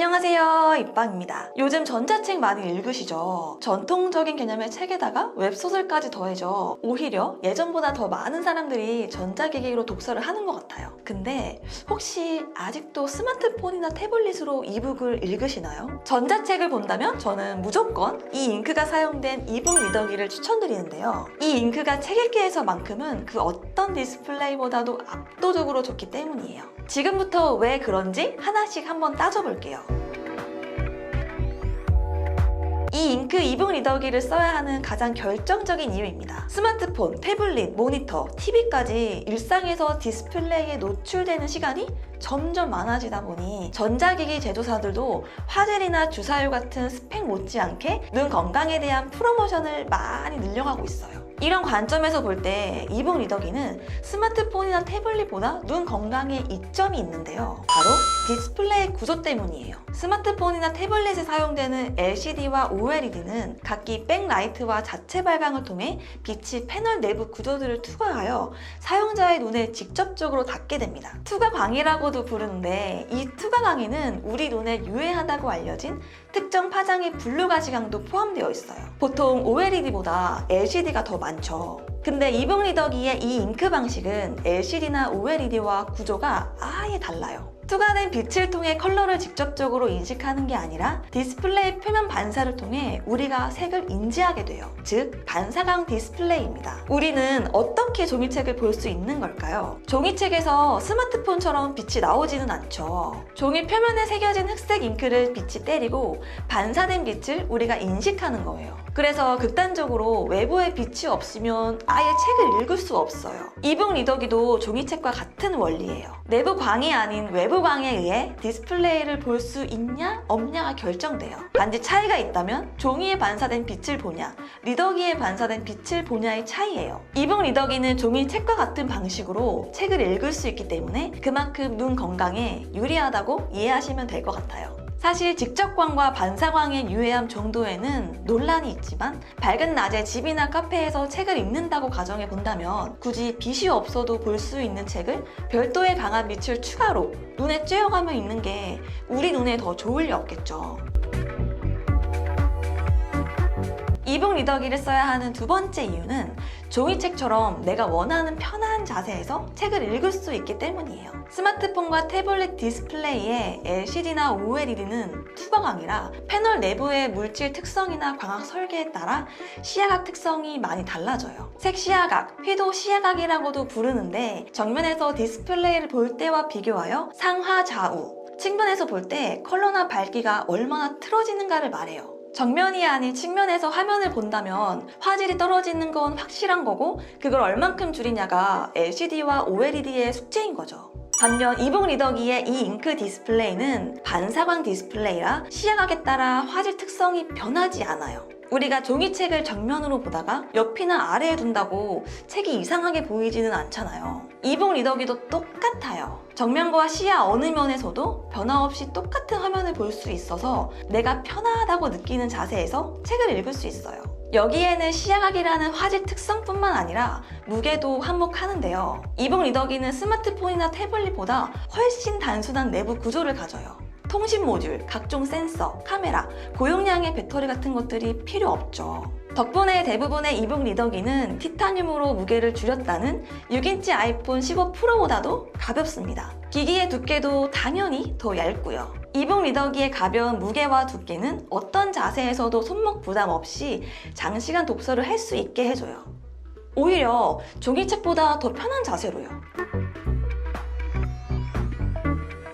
안녕하세요, 입방입니다. 요즘 전자책 많이 읽으시죠? 전통적인 개념의 책에다가 웹소설까지 더해져 오히려 예전보다 더 많은 사람들이 전자기기로 독서를 하는 것 같아요. 근데 혹시 아직도 스마트폰이나 태블릿으로 이북을 읽으시나요? 전자책을 본다면 저는 무조건 이 잉크가 사용된 이북 리더기를 추천드리는데요. 이 잉크가 책 읽기에서만큼은 그 어떤 디스플레이보다도 압도적으로 좋기 때문이에요. 지금부터 왜 그런지 하나씩 한번 따져볼게요. 이 잉크 이북 리더기를 써야 하는 가장 결정적인 이유입니다. 스마트폰, 태블릿, 모니터, TV까지 일상에서 디스플레이에 노출되는 시간이 점점 많아지다 보니 전자기기 제조사들도 화질이나 주사율 같은 스펙 못지않게 눈 건강에 대한 프로모션을 많이 늘려가고 있어요. 이런 관점에서 볼 때 이북 리더기는 스마트폰이나 태블릿보다 눈 건강에 이점이 있는데요. 바로 디스플레이 구조 때문이에요. 스마트폰이나 태블릿에 사용되는 LCD와 OLED는 각기 백라이트와 자체 발광을 통해 빛이 패널 내부 구조들을 투과하여 사용자의 눈에 직접적으로 닿게 됩니다. 투과광이라고도 부르는데 이 투과광에는 우리 눈에 유해하다고 알려진 특정 파장의 블루 가시광도 포함되어 있어요. 보통 OLED보다 LCD가 더 많죠. 근데 이북 리더기의 이 잉크 방식은 LCD나 OLED와 구조가 아예 달라요. 투과된 빛을 통해 컬러를 직접적으로 인식하는 게 아니라 디스플레이 표면 반사를 통해 우리가 색을 인지하게 돼요. 즉, 반사광 디스플레이입니다. 우리는 어떻게 종이책을 볼 수 있는 걸까요? 종이책에서 스마트폰처럼 빛이 나오지는 않죠. 종이 표면에 새겨진 흑색 잉크를 빛이 때리고 반사된 빛을 우리가 인식하는 거예요. 그래서 극단적으로 외부에 빛이 없으면 아예 책을 읽을 수 없어요. 이북 리더기도 종이책과 같은 원리예요. 내부 광이 아닌 외부 광에 의해 디스플레이를 볼 수 있냐 없냐가 결정돼요. 단지 차이가 있다면 종이에 반사된 빛을 보냐, 리더기에 반사된 빛을 보냐의 차이예요. 이북 리더기는 종이책과 같은 방식으로 책을 읽을 수 있기 때문에 그만큼 눈 건강에 유리하다고 이해하시면 될 것 같아요. 사실 직접광과 반사광의 유해함 정도에는 논란이 있지만 밝은 낮에 집이나 카페에서 책을 읽는다고 가정해 본다면 굳이 빛이 없어도 볼 수 있는 책을 별도의 강한 빛을 추가로 눈에 쬐어가며 읽는 게 우리 눈에 더 좋을 리 없겠죠. 이북 리더기를 써야 하는 두 번째 이유는 종이책처럼 내가 원하는 편한 자세에서 책을 읽을 수 있기 때문이에요. 스마트폰과 태블릿 디스플레이의 LCD나 OLED는 투과광이라 패널 내부의 물질 특성이나 광학 설계에 따라 시야각 특성이 많이 달라져요. 색 시야각, 휘도 시야각이라고도 부르는데 정면에서 디스플레이를 볼 때와 비교하여 상하 좌우, 측면에서 볼 때 컬러나 밝기가 얼마나 틀어지는가를 말해요. 정면이 아닌 측면에서 화면을 본다면 화질이 떨어지는 건 확실한 거고 그걸 얼만큼 줄이냐가 LCD와 OLED의 숙제인 거죠. 반면 이북 리더기의 이 잉크 디스플레이는 반사광 디스플레이라 시야각에 따라 화질 특성이 변하지 않아요. 우리가 종이책을 정면으로 보다가 옆이나 아래에 둔다고 책이 이상하게 보이지는 않잖아요. 이북 리더기도 똑같아요. 정면과 시야 어느 면에서도 변화 없이 똑같은 화면을 볼 수 있어서 내가 편하다고 느끼는 자세에서 책을 읽을 수 있어요. 여기에는 시야각이라는 화질 특성뿐만 아니라 무게도 한몫하는데요. 이북 리더기는 스마트폰이나 태블릿보다 훨씬 단순한 내부 구조를 가져요. 통신 모듈, 각종 센서, 카메라, 고용량의 배터리 같은 것들이 필요 없죠. 덕분에 대부분의 이북 리더기는 티타늄으로 무게를 줄였다는 6인치 아이폰 15 프로보다도 가볍습니다. 기기의 두께도 당연히 더 얇고요. 이북 리더기의 가벼운 무게와 두께는 어떤 자세에서도 손목 부담 없이 장시간 독서를 할 수 있게 해줘요. 오히려 종이책보다 더 편한 자세로요.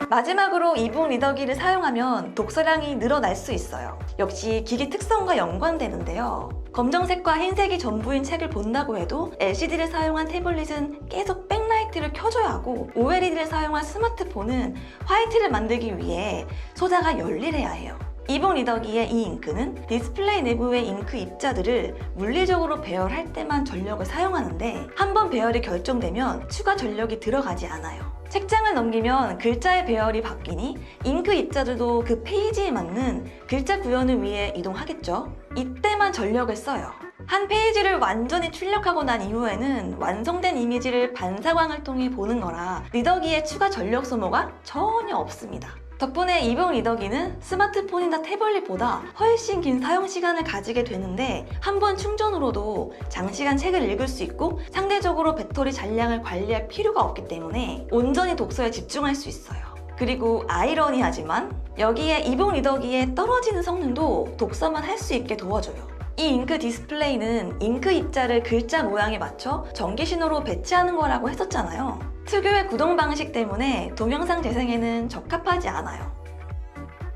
마지막으로 이북 리더기를 사용하면 독서량이 늘어날 수 있어요. 역시 기기 특성과 연관되는데요. 검정색과 흰색이 전부인 책을 본다고 해도 LCD를 사용한 태블릿은 계속 백라이트를 켜줘야 하고 OLED를 사용한 스마트폰은 화이트를 만들기 위해 소자가 열일해야 해요. 이북 리더기의 이 잉크는 디스플레이 내부의 잉크 입자들을 물리적으로 배열할 때만 전력을 사용하는데 한번 배열이 결정되면 추가 전력이 들어가지 않아요. 책장을 넘기면 글자의 배열이 바뀌니 잉크 입자들도 그 페이지에 맞는 글자 구현을 위해 이동하겠죠. 이때만 전력을 써요. 한 페이지를 완전히 출력하고 난 이후에는 완성된 이미지를 반사광을 통해 보는 거라 리더기의 추가 전력 소모가 전혀 없습니다. 덕분에 이북 리더기는 스마트폰이나 태블릿보다 훨씬 긴 사용 시간을 가지게 되는데 한 번 충전으로도 장시간 책을 읽을 수 있고 상대적으로 배터리 잔량을 관리할 필요가 없기 때문에 온전히 독서에 집중할 수 있어요. 그리고 아이러니하지만 여기에 이북 리더기의 떨어지는 성능도 독서만 할 수 있게 도와줘요. 이 잉크 디스플레이는 잉크 입자를 글자 모양에 맞춰 전기 신호로 배치하는 거라고 했었잖아요. 특유의 구동 방식 때문에 동영상 재생에는 적합하지 않아요.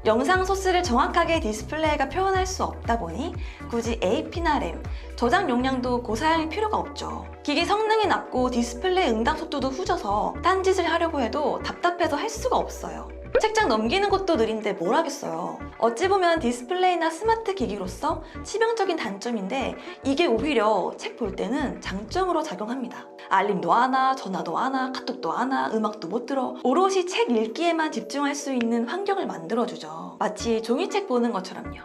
영상 소스를 정확하게 디스플레이가 표현할 수 없다 보니 굳이 AP나 램, 저장 용량도 고사양일 필요가 없죠. 기기 성능이 낮고 디스플레이 응답 속도도 후져서 딴짓을 하려고 해도 답답해서 할 수가 없어요. 책장 넘기는 것도 느린데 뭘 하겠어요. 어찌 보면 디스플레이나 스마트 기기로서 치명적인 단점인데 이게 오히려 책 볼 때는 장점으로 작용합니다. 알림도 안 와, 전화도 안 와, 카톡도 안 와, 음악도 못 들어. 오롯이 책 읽기에만 집중할 수 있는 환경을 만들어주죠. 마치 종이책 보는 것처럼요.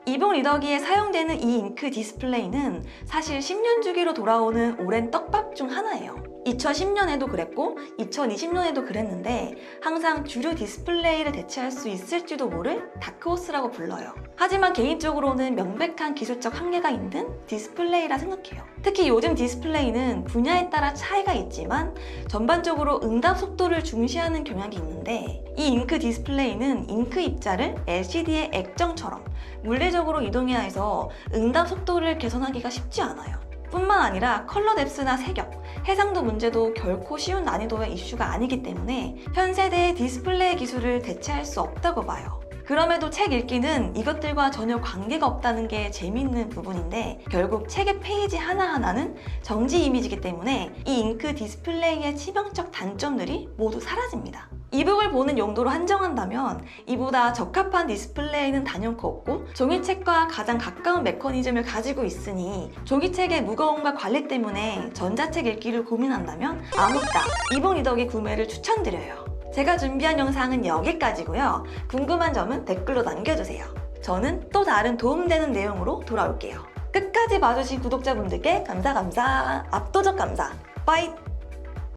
이북 리더기에 사용되는 이 잉크 디스플레이는 사실 10년 주기로 돌아오는 오랜 떡밥 중 하나예요. 2010년에도 그랬고 2020년에도 그랬는데 항상 주류 디스플레이를 대체할 수 있을지도 모를 다크호스라고 불러요. 하지만 개인적으로는 명백한 기술적 한계가 있는 디스플레이라 생각해요. 특히 요즘 디스플레이는 분야에 따라 차이가 있지만 전반적으로 응답 속도를 중시하는 경향이 있는데 이 잉크 디스플레이는 잉크 입자를 LCD의 액정처럼 물리적으로 이동해야 해서 응답 속도를 개선하기가 쉽지 않아요. 뿐만 아니라 컬러 뎁스나 색역, 해상도 문제도 결코 쉬운 난이도의 이슈가 아니기 때문에 현 세대의 디스플레이 기술을 대체할 수 없다고 봐요. 그럼에도 책 읽기는 이것들과 전혀 관계가 없다는 게 재미있는 부분인데 결국 책의 페이지 하나하나는 정지 이미지이기 때문에 이 잉크 디스플레이의 치명적 단점들이 모두 사라집니다. 이북을 보는 용도로 한정한다면 이보다 적합한 디스플레이는 단연코 없고 종이책과 가장 가까운 메커니즘을 가지고 있으니 종이책의 무거움과 관리 때문에 전자책 읽기를 고민한다면 아무따 이북 리더기 구매를 추천드려요. 제가 준비한 영상은 여기까지고요. 궁금한 점은 댓글로 남겨주세요. 저는 또 다른 도움되는 내용으로 돌아올게요. 끝까지 봐주신 구독자분들께 감사, 압도적 감사. 빠이!